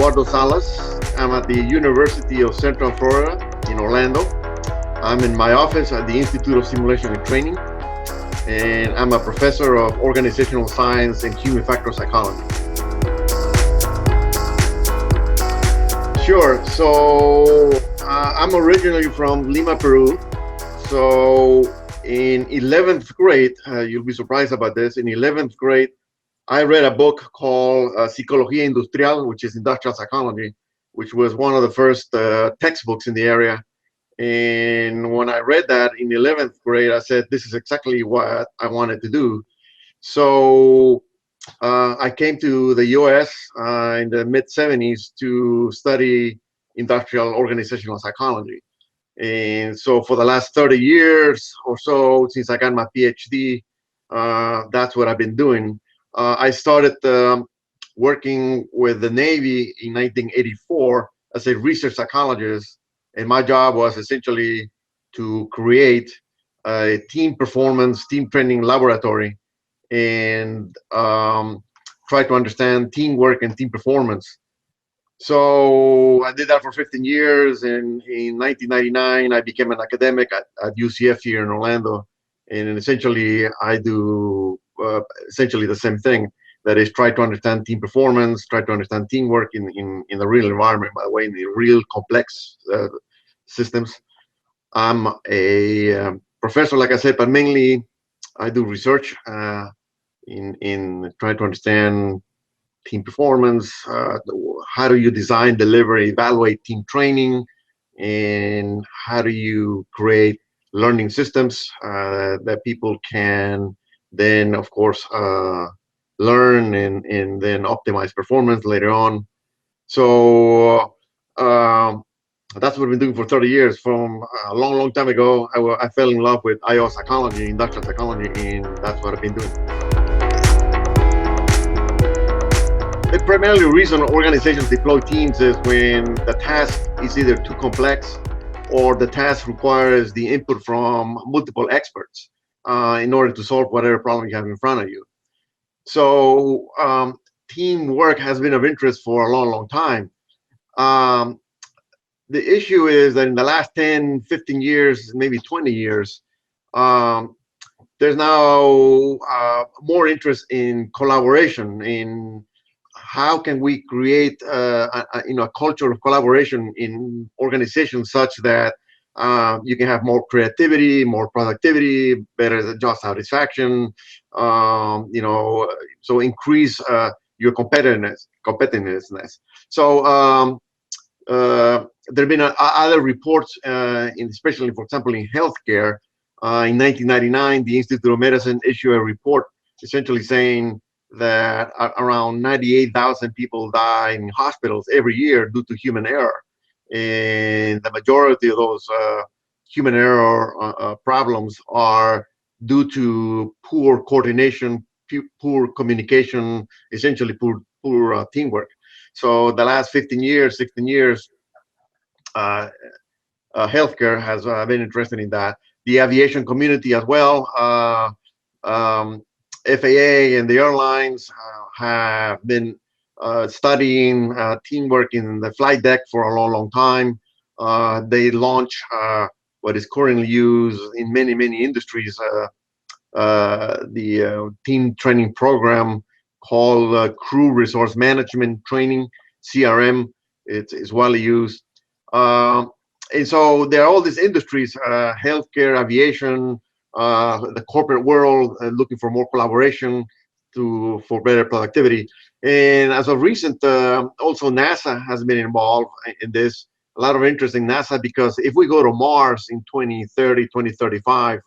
Eduardo Salas. I'm at the University of Central Florida in Orlando. I'm in my office at the Institute of Simulation and Training, and I'm a professor of organizational science and human factor psychology. Sure. So I'm originally from Lima, Peru. So in 11th grade, you'll be surprised about this. In 11th grade, I read a book called Psicología Industrial, which is industrial psychology, which was one of the first textbooks in the area. And when I read that in 11th grade, I said, this is exactly what I wanted to do. So I came to the US in the mid 70s to study industrial organizational psychology. And so for the last 30 years or so, since I got my PhD, that's what I've been doing. I started working with the Navy in 1984 as a research psychologist, and my job was essentially to create a team performance, team training laboratory, and try to understand teamwork and team performance. So I did that for 15 years, and in 1999, I became an academic at UCF here in Orlando, and essentially I do essentially the same thing. That is, try to understand team performance, try to understand teamwork in the real environment, by the way, in the real complex systems. I'm a professor, like I said, but mainly I do research in trying to understand team performance. How do you design, deliver, evaluate team training, and how do you create learning systems that people can then, of course, learn and then optimize performance later on. So that's what we've been doing for 30 years. From a long time ago, I fell in love with IO psychology, industrial psychology, and that's what I've been doing. The primary reason organizations deploy teams is when the task is either too complex or the task requires the input from multiple experts in order to solve whatever problem you have in front of you. So teamwork has been of interest for a long time. The issue is that in the last 10, 15 years, maybe 20 years, there's now more interest in collaboration, in how can we create a culture of collaboration in organizations such that you can have more creativity, more productivity, better job satisfaction, so increase your competitiveness. So there have been other reports, especially, for example, in healthcare. In 1999, the Institute of Medicine issued a report essentially saying that around 98,000 people die in hospitals every year due to human error. And the majority of those human error problems are due to poor coordination, poor communication, essentially poor teamwork. So the last 15 years, 16 years, healthcare has been interested in that. The aviation community as well. FAA and the airlines have been studying teamwork in the flight deck for a long time. They launch what is currently used in many industries, the team training program called Crew Resource Management Training, CRM. It's widely used. And so there are all these industries, healthcare, aviation, the corporate world, looking for more collaboration for better productivity. And as of recent, also NASA has been involved in this. A lot of interest in NASA, because if we go to Mars in 2030, 2035,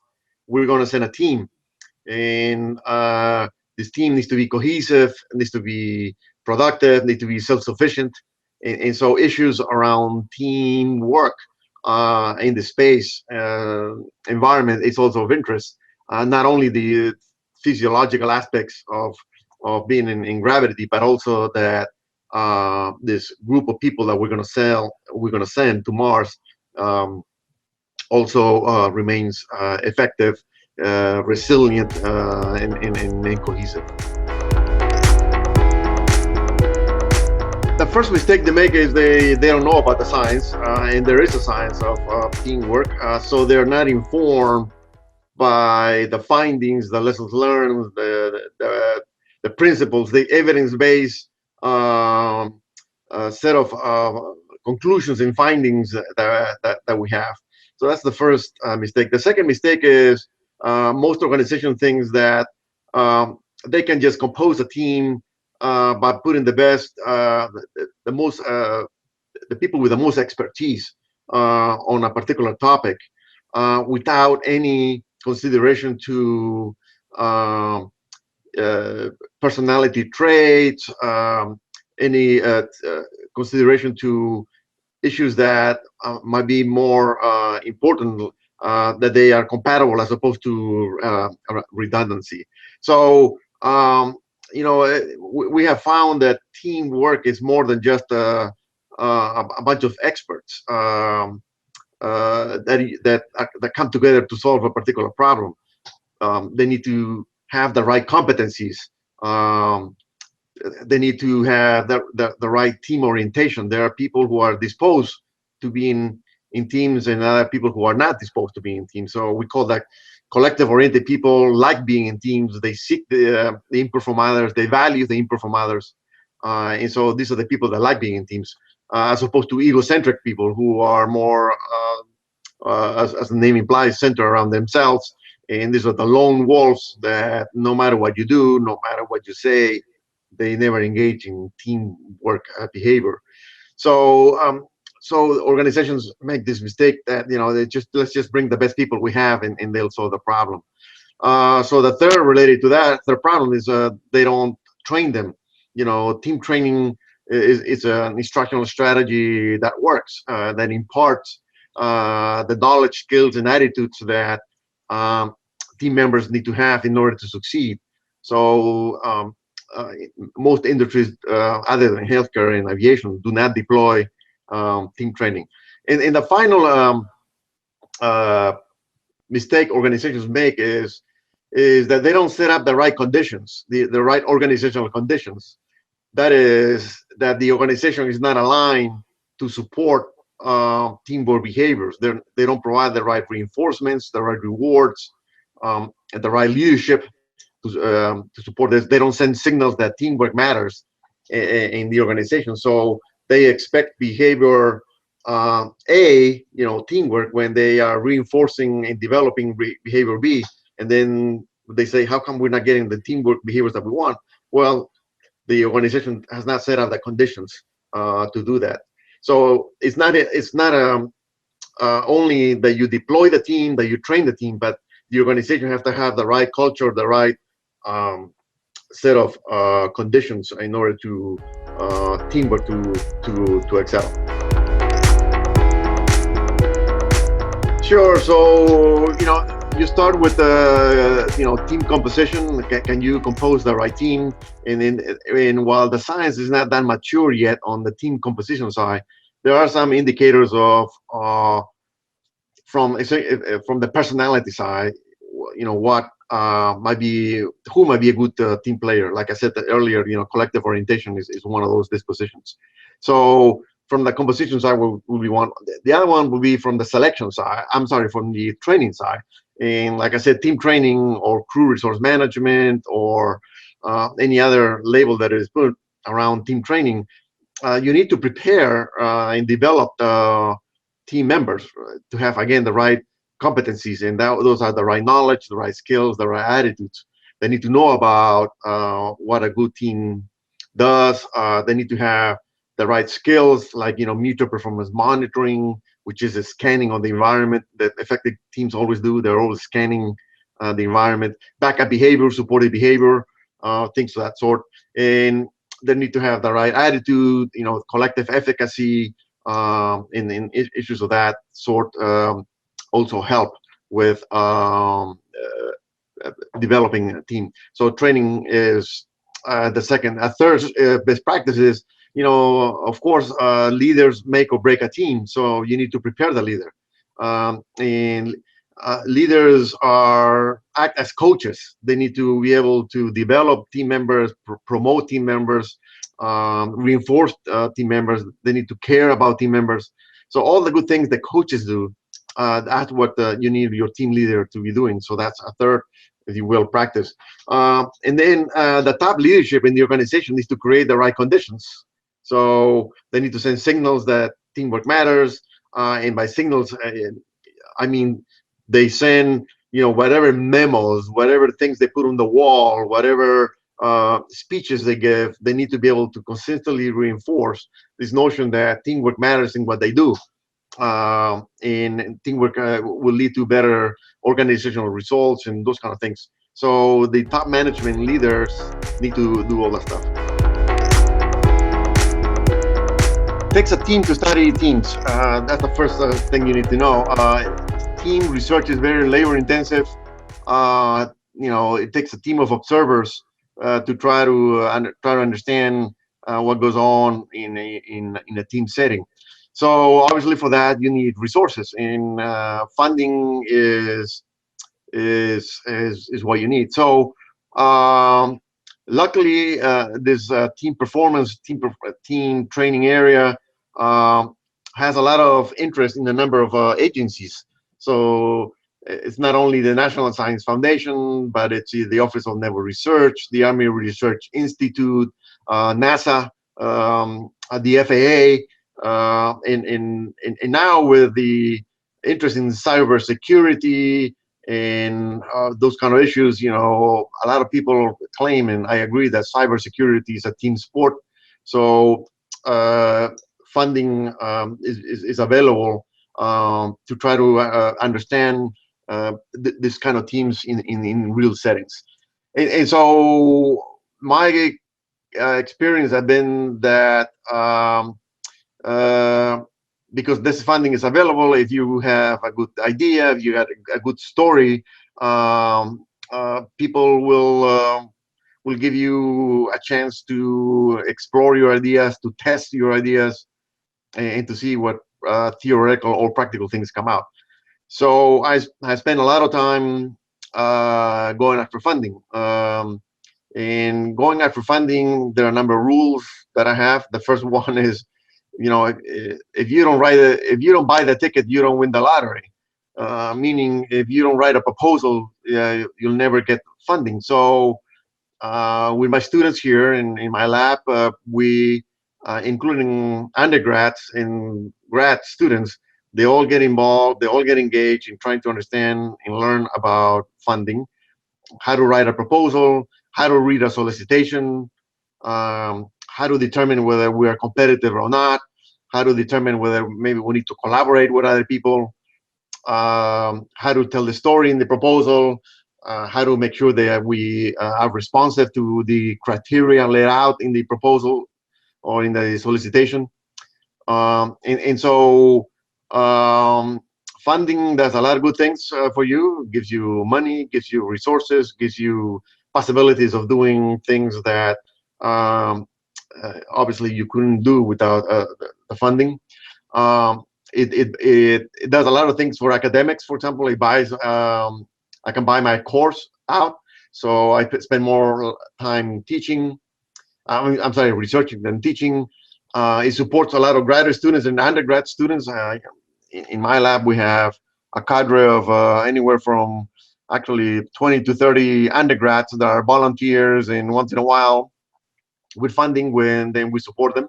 we're going to send a team. And this team needs to be cohesive, needs to be productive, needs to be self-sufficient. And so issues around teamwork in the space environment is also of interest. Not only the physiological aspects of being in gravity, but also that this group of people that we're going to send to Mars also remains effective, resilient, and cohesive. The first mistake they make is they don't know about the science, and there is a science of teamwork, so they're not informed by the findings, the lessons learned, the principles, the evidence-based set of conclusions and findings that we have. So that's the first mistake. The second mistake is most organizations think that they can just compose a team by putting the best, the most, the people with the most expertise on a particular topic without any consideration to um, personality traits, any consideration to issues that might be more important, that they are compatible as opposed to redundancy. So, we have found that teamwork is more than just a bunch of experts that come together to solve a particular problem. They need to have the right competencies. Um, they need to have the right team orientation. There are people who are disposed to be in teams, and other people who are not disposed to be in teams. So we call that collective oriented people like being in teams. They seek the input from others. They value the input from others. And so these are the people that like being in teams, as opposed to egocentric people who are more, as the name implies, centered around themselves. And these are the lone wolves that no matter what you do, no matter what you say, they never engage in teamwork behavior. So, so organizations make this mistake that they just let's just bring the best people we have, and they'll solve the problem. So the third related to that, third problem is they don't train them. Team training is an instructional strategy that works, that imparts the knowledge, skills, and attitudes that um, team members need to have in order to succeed. So uh, most industries, other than healthcare and aviation, do not deploy team training. And the final uh, mistake organizations make is that they don't set up the right conditions, the right organizational conditions. That is, that the organization is not aligned to support teamwork behaviors. They don't provide the right reinforcements, the right rewards, and the right leadership to support this. They don't send signals that teamwork matters in the organization. So they expect behavior A, teamwork, when they are reinforcing and developing behavior B, and then they say, how come we're not getting the teamwork behaviors that we want? Well, the organization has not set up the conditions to do that. So it's not only that you deploy the team, that you train the team, but the organization has to have the right culture, the right um, set of conditions in order to teamwork to excel. Sure. So you start with team composition. Can you compose the right team? And while the science is not that mature yet on the team composition side, there are some indicators of from the personality side. What might be who might be a good team player. Like I said earlier, collective orientation is one of those dispositions. So from the composition side will be one. The other one will be from the selection side. I'm sorry, from the training side. And like I said, team training or crew resource management or any other label that is put around team training, you need to prepare and develop team members to have, again, the right competencies, and those are the right knowledge, the right skills, the right attitudes. They need to know about what a good team does. They need to have the right skills, like mutual performance monitoring, which is a scanning of the environment that effective teams always do. They're always scanning the environment, backup behavior, supportive behavior, things of that sort. And they need to have the right attitude, collective efficacy, in issues of that sort. Also help with developing a team. So training is the second. A third best practice is, of course, leaders make or break a team. So you need to prepare the leader. And leaders act as coaches. They need to be able to develop team members, promote team members, reinforce team members. They need to care about team members. So all the good things that coaches do, that's what you need your team leader to be doing. So that's a third, if you will, practice. And then the top leadership in the organization needs to create the right conditions. So they need to send signals that teamwork matters. And by signals, I mean they send, whatever memos, whatever things they put on the wall, whatever speeches they give. They need to be able to consistently reinforce this notion that teamwork matters in what they do. And teamwork will lead to better organizational results and those kind of things. So the top management leaders need to do all that stuff. It takes a team to study teams. That's the first thing you need to know. Team research is very labor intensive. It takes a team of observers to try to understand what goes on in a team setting. So obviously for that you need resources, and funding is what you need. So luckily this team performance, team training area has a lot of interest in a number of agencies. So it's not only the National Science Foundation, but it's the Office of Naval Research, the Army Research Institute, NASA, the FAA. And now with the interest in cybersecurity and those kind of issues, a lot of people claim, and I agree, that cybersecurity is a team sport. So funding is available to try to understand this kind of teams in real settings. And so my experience has been that because this funding is available, if you have a good idea, if you got a good story, people will give you a chance to explore your ideas, to test your ideas, and to see what theoretical or practical things come out. So I spent a lot of time going after funding. And going after funding, there are a number of rules that I have. The first one is, if you don't buy the ticket, you don't win the lottery. Meaning, if you don't write a proposal, you'll never get funding. So with my students here in my lab, we, including undergrads and grad students, they all get involved, they all get engaged in trying to understand and learn about funding, how to write a proposal, how to read a solicitation, how to determine whether we are competitive or not, how to determine whether maybe we need to collaborate with other people, how to tell the story in the proposal, how to make sure that we are responsive to the criteria laid out in the proposal or in the solicitation. So funding does a lot of good things for you. It gives you money, gives you resources, gives you possibilities of doing things that obviously you couldn't do without the funding. It does a lot of things for academics. For example, it buys, I can buy my course out, so I could spend more time teaching. I'm sorry, researching than teaching. It supports a lot of graduate students and undergrad students. In my lab, we have a cadre of anywhere from actually 20 to 30 undergrads that are volunteers, and once in a while, with funding, then we support them.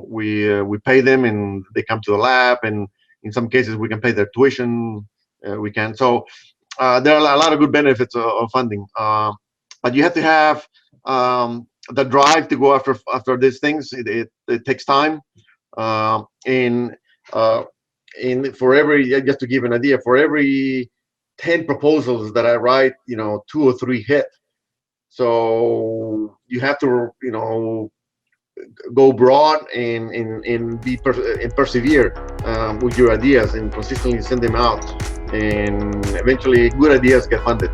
We pay them, and they come to the lab, and in some cases we can pay their tuition. We can. So there are a lot of good benefits of funding, but you have to have the drive to go after these things. It takes time, and for every, just to give an idea, for every 10 proposals that I write, 2 or 3 hit. So you have to, go broad and persevere with your ideas and consistently send them out, and eventually good ideas get funded.